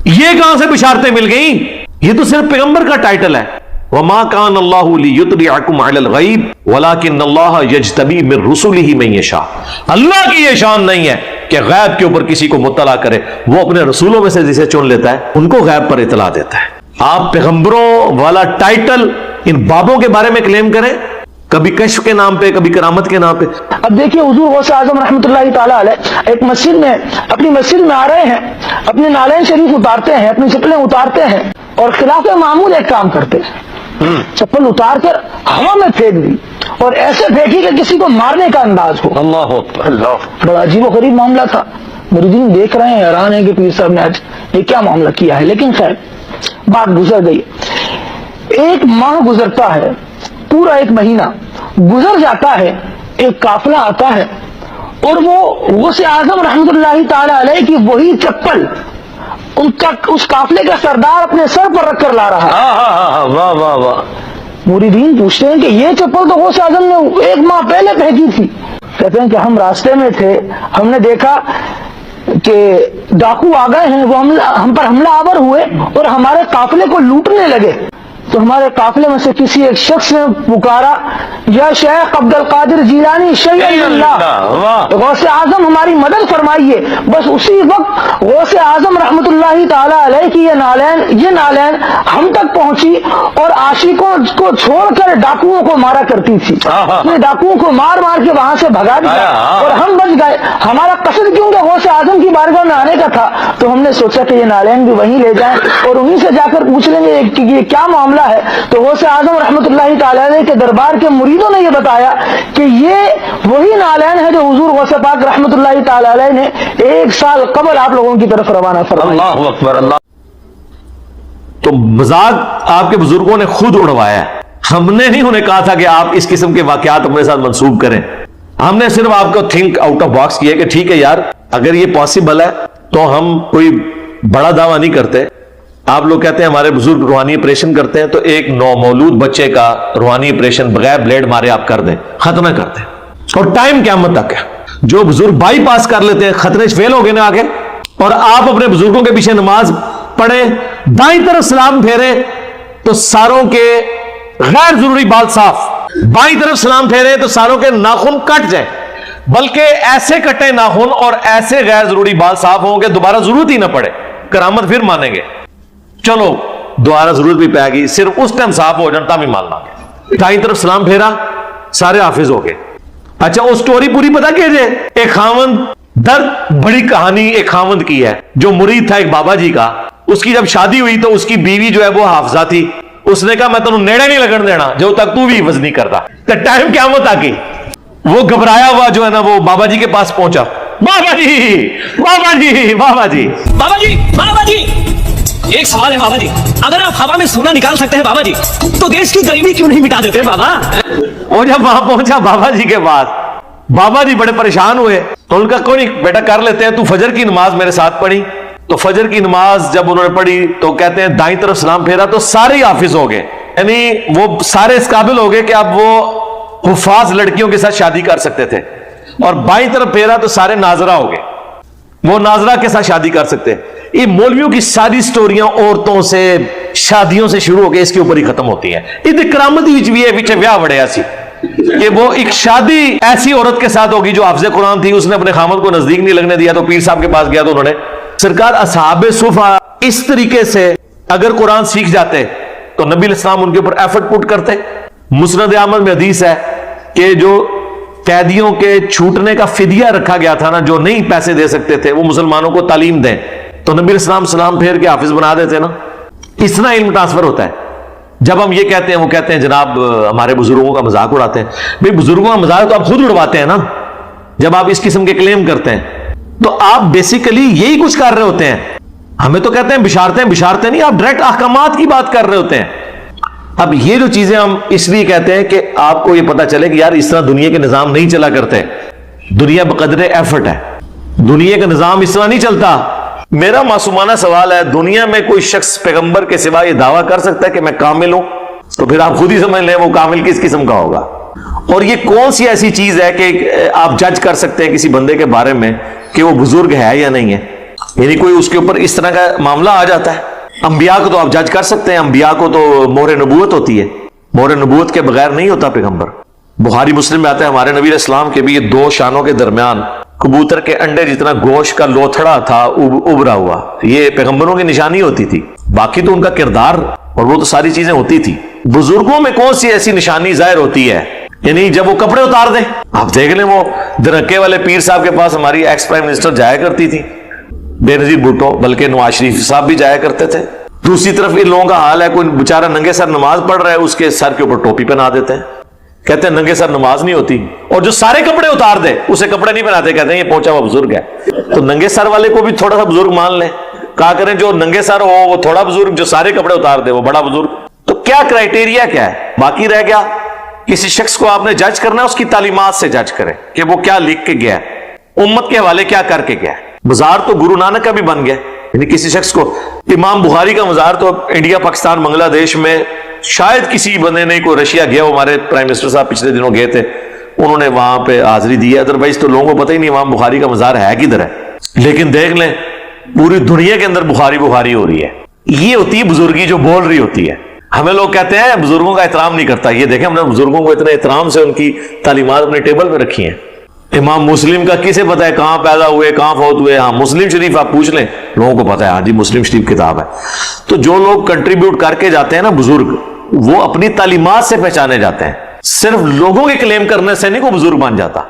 یہ کہاں سے بشارتیں مل گئیں؟ یہ تو صرف پیغمبر کا ٹائٹل ہے. وما كان الله ليطلعكم على الغيب ولكن الله يجتبي من رسله من يشاء. اللہ کی یہ شان نہیں ہے کہ غیب کے اوپر کسی کو مطلع کرے، وہ اپنے رسولوں میں سے جسے چن لیتا ہے ان کو غیب پر اطلاع دیتا ہے. آپ پیغمبروں والا ٹائٹل ان بابوں کے بارے میں کلیم کریں، کبھی کشف کے نام پہ، کبھی کرامت کے نام پہ. اب دیکھیے حضور غوث اعظم رحمۃ اللہ تعالیٰ علیہ ایک مسجد میں، اپنی مسجد میں آ رہے ہیں، اپنے نالین شریف اتارتے ہیں، اپنی چپلیں اتارتے ہیں اور خلاف معمول ایک کام کرتے ہیں. چپل اتار کر ہوا میں پھینک دی اور ایسے پھینکی کہ کسی کو مارنے کا انداز ہو. اللہ اکبر. اللہ. بڑا عجیب و غریب معاملہ تھا. مریدین دیکھ رہے ہیں، حیران ہے کہ پیر صاحب نے آج یہ کیا معاملہ کیا ہے. لیکن خیر بات گزر گئی. ایک ماہ گزرتا ہے، پورا ایک مہینہ گزر جاتا ہے، ایک قافلہ آتا ہے اور وہ غوث اعظم رحمۃ اللہ تعالی علیہ کی وہی چپل اس قافلے کا سردار اپنے سر پر رکھ کر لا رہا ہے. واہ واہ واہ. مریدین پوچھتے ہیں کہ یہ چپل تو غوث اعظم نے ایک ماہ پہلے پھینکی تھی. کہتے ہیں کہ ہم راستے میں تھے، ہم نے دیکھا کہ ڈاکو آ گئے ہیں، وہ ہم پر حملہ آور ہوئے اور ہمارے قافلے کو لوٹنے لگے. تو ہمارے قافلے میں سے کسی ایک شخص نے پکارا، یا شیخ عبد القادر جیلانی شیخ اللہ، غوث اعظم ہماری مدد فرمائیے. بس اسی وقت غوث اعظم رحمۃ اللہ تعالی علیہ کی یہ نالین ہم تک پہنچی اور عاشقوں کو چھوڑ کر ڈاکوؤں کو مارا کرتی تھی. ڈاکوؤں کو مار مار کے وہاں سے بھگا دیا اور ہم بچ گئے. ہمارا قصد کیونکہ غوث اعظم کی بارگاہ میں آنے کا تھا، تو ہم نے سوچا کہ یہ نالین بھی وہیں لے جائیں اور انہیں سے جا کر پوچھ لیں گے کہ یہ کیا معاملہ ہے. تو غوث اعظم رحمۃ اللہ تعالی علیہ کے دربار کے مریدوں نے یہ بتایا کہ یہ وہی نالین ہے جو حضور غوث پاک رحمۃ اللہ تعالی علیہ نے 1 سال قبل آپ لوگوں کی طرف روانہ فرمایا. اللہ اکبر. اللہ. تو مذاق آپ کے بزرگوں نے خود اڑوایا ہے. ہم نے نہیں انہیں کہا تھا کہ آپ اس قسم کے واقعات اپنے ساتھ منسوب کریں. ہم نے صرف آپ کو تھنک آؤٹ آف باکس کیا کہ ٹھیک ہے یار، اگر یہ پاسبل ہے تو ہم کوئی بڑا دعویٰ نہیں کرتے. آپ لوگ کہتے ہیں ہمارے بزرگ روحانی آپریشن کرتے ہیں، تو ایک نومولود بچے کا روحانی آپریشن بغیر بلیڈ مارے آپ کر دیں، ختم کر دیں. اور ٹائم قیامت تک ہے. جو بزرگ بائی پاس کر لیتے ہیں، خطرے فیل ہو گئے نا آگے. اور آپ اپنے بزرگوں کے پیچھے نماز پڑھے، دائیں طرف سلام پھیرے تو ساروں کے غیر ضروری بال صاف، بائیں طرف سلام پھیرے تو ساروں کے ناخن کٹ جائیں، بلکہ ایسے کٹے ناخن اور ایسے غیر ضروری بال صاف ہوں کہ دوبارہ ضرورت ہی نہ پڑے، کرامت پھر مانیں گے. چلو دوبارہ ضرورت بھی پائے گی، صرف اس ٹائم صاف ہو جاتا بھی ماننا گے. دائیں طرف سلام پھیرا، سارے حافظ ہو گئے. اچھا وہ سٹوری پوری پتا کیجئے. ایک خاوند، درد بڑی کہانی ایک خاوند کی ہے جو مرید تھا ایک بابا جی کا. اس کی جب شادی ہوئی تو اس کی بیوی جو ہے وہ حافظہ تھی. اس نے کہا میں تمہیں نیڑے نہیں لگن دینا جو تک تو بھی حفظ نہیں کرتا. تو ٹائم قیامت آ گئی. وہ گھبرایا ہوا جو ہے نا وہ بابا جی کے پاس پہنچا. بابا جی بابا جی بابا جی بابا جی بابا جی، ایک سوال ہے بابا جی، اگر آپ ہوا میں سونا نکال سکتے ہیں بابا جی تو دیش کی غریبی کیوں نہیں مٹا دیتے بابا؟ وہ جب وہاں پہنچا بابا جی کے پاس، بابا جی بڑے پریشان ہوئے. تو ان کا کوئی نہیں بیٹا کر لیتے ہیں، تو فجر کی نماز میرے ساتھ پڑھی. تو فجر کی نماز جب انہوں نے پڑھی تو کہتے ہیں دائیں طرف سلام پھیرا تو سارے حافظ ہو گئے. یعنی وہ سارے اس قابل ہو گئے کہ اب وہ حفاظ لڑکیوں کے ساتھ شادی کر سکتے تھے. اور بائیں طرف پھیرا تو سارے ناظرہ ہو گئے، وہ ناظرہ کے ساتھ شادی کر سکتے. یہ مولویوں کی ساری سٹوریاں عورتوں سے، شادیوں سے شروع ہو کے اس کے اوپر ہی ختم ہوتی ہیں. یہ کرامت بھی ہے پیچھے ویاہ بڑے ایسی کہ وہ ایک شادی ایسی عورت کے ساتھ ہوگی جو حافظ قرآن تھی، اس نے اپنے خامد کو نزدیک نہیں لگنے دیا. تو پیر صاحب کے پاس گیا تو انہوں نے سرکار اصحاب صفا اس طریقے سے اگر قرآن سیکھ جاتے تو نبی علیہ السلام ان کے اوپر ایفرٹ پٹ کرتے. مسند احمد میں حدیث ہے کہ جو قیدیوں کے چھوٹنے کا فدیہ رکھا گیا تھا نا، جو نہیں پیسے دے سکتے تھے وہ مسلمانوں کو تعلیم دیں، تو نبی علیہ السلام سلام پھیر کے حافظ بنا دیتے نا. اتنا علم ٹرانسفر ہوتا ہے. جب ہم یہ کہتے ہیں، وہ کہتے ہیں جناب ہمارے بزرگوں کا مذاق اڑاتے ہیں. بھئی بزرگوں کا مذاق تو آپ خود اڑواتے ہیں نا. جب آپ اس قسم کے کلیم کرتے ہیں تو آپ بیسیکلی یہی کچھ کر رہے ہوتے ہیں. ہمیں تو کہتے ہیں بشارتیں نہیں، آپ ڈائریکٹ احکامات کی بات کر رہے ہوتے ہیں. اب یہ جو چیزیں ہم اس لیے کہتے ہیں کہ آپ کو یہ پتا چلے کہ یار اس طرح دنیا کے نظام نہیں چلا کرتے. دنیا بقدر ایفرٹ ہے، دنیا کا نظام اس طرح نہیں چلتا. میرا معصومانہ سوال ہے، دنیا میں کوئی شخص پیغمبر کے سوا یہ دعویٰ کر سکتا ہے کہ میں کامل ہوں؟ تو پھر آپ خود ہی سمجھ لیں وہ کامل کس قسم کا ہوگا. اور یہ کون سی ایسی چیز ہے کہ آپ جج کر سکتے ہیں کسی بندے کے بارے میں کہ وہ بزرگ ہے یا نہیں ہے؟ یعنی کوئی اس کے اوپر اس طرح کا معاملہ آ جاتا ہے. انبیاء کو تو آپ جج کر سکتے ہیں, انبیاء کو تو مہر نبوت ہوتی ہے, مہر نبوت کے بغیر نہیں ہوتا پیغمبر. بخاری مسلم میں آتا ہے ہمارے نبی علیہ السلام کے بھی یہ دو شانوں کے درمیان کبوتر کے انڈے جتنا گوشت کا لوتھڑا تھا ابھرا ہوا, یہ پیغمبروں کی نشانی ہوتی تھی. باقی تو ان کا کردار اور وہ تو ساری چیزیں ہوتی تھی. بزرگوں میں کون سی ایسی نشانی ظاہر ہوتی ہے؟ یعنی جب وہ کپڑے اتار دیں. آپ دیکھ لیں وہ درکے والے پیر صاحب کے پاس ہماری ایکس پرائم منسٹر جایا کرتی تھی, بے نظیر بھٹو, بلکہ نواز شریف صاحب بھی جایا کرتے تھے. دوسری طرف ان لوگوں کا حال ہے, کوئی بیچارہ ننگے سر نماز پڑھ رہا ہے, اس کے سر کے اوپر ٹوپی پہنا دیتے ہیں, کہتے ہیں ننگے سر نماز نہیں ہوتی. اور جو سارے کپڑے اتار دے اسے کپڑے نہیں پہناتے, کہتے ہیں یہ پہنچا ہوا بزرگ ہے. تو ننگے سر والے کو بھی تھوڑا سا بزرگ مان لیں, کہا کریں جو ننگے سر ہو وہ تھوڑا بزرگ, جو سارے کپڑے اتار دے وہ بڑا بزرگ. تو کیا کرائیٹیریا کیا ہے؟ باقی رہ گیا کسی شخص کو آپ نے جج کرنا ہے اس کی تعلیمات سے جج کریں کہ وہ کیا لکھ کے گیا ہے, امت کے حوالے کیا کر کے گیا ہے. مزار تو گرو نانک کا بھی بن گیا, یعنی کسی شخص کو, امام بخاری کا مزار تو انڈیا پاکستان بنگلہ دیش میں شاید کسی بندے نہیں, کوئی رشیا گیا, وہ ہمارے پرائم منسٹر صاحب پچھلے دنوں گئے تھے, انہوں نے وہاں پہ حاضری دی ہے. ادروائز تو لوگوں کو پتہ ہی نہیں امام بخاری کا مزار ہے کدھر ہے. لیکن دیکھ لیں پوری دنیا کے اندر بخاری بخاری ہو رہی ہے. یہ ہوتی ہے بزرگی جو بول رہی ہوتی ہے. ہمیں لوگ کہتے ہیں بزرگوں کا احترام نہیں کرتا, یہ دیکھیں ہم نے بزرگوں کو اتنے احترام سے ان کی تعلیمات اپنے ٹیبل پہ رکھی ہیں. امام مسلم کا کسے پتا ہے کہاں پیدا ہوئے کہاں فوت ہوئے؟ ہاں مسلم شریف آپ پوچھ لیں, لوگوں کو پتا ہے, ہاں جی مسلم شریف کتاب ہے. تو جو لوگ کنٹریبیوٹ کر کے جاتے ہیں نا بزرگ, وہ اپنی تعلیمات سے پہچانے جاتے ہیں. صرف لوگوں کے کلیم کرنے سے نہیں کوئی بزرگ بن جاتا.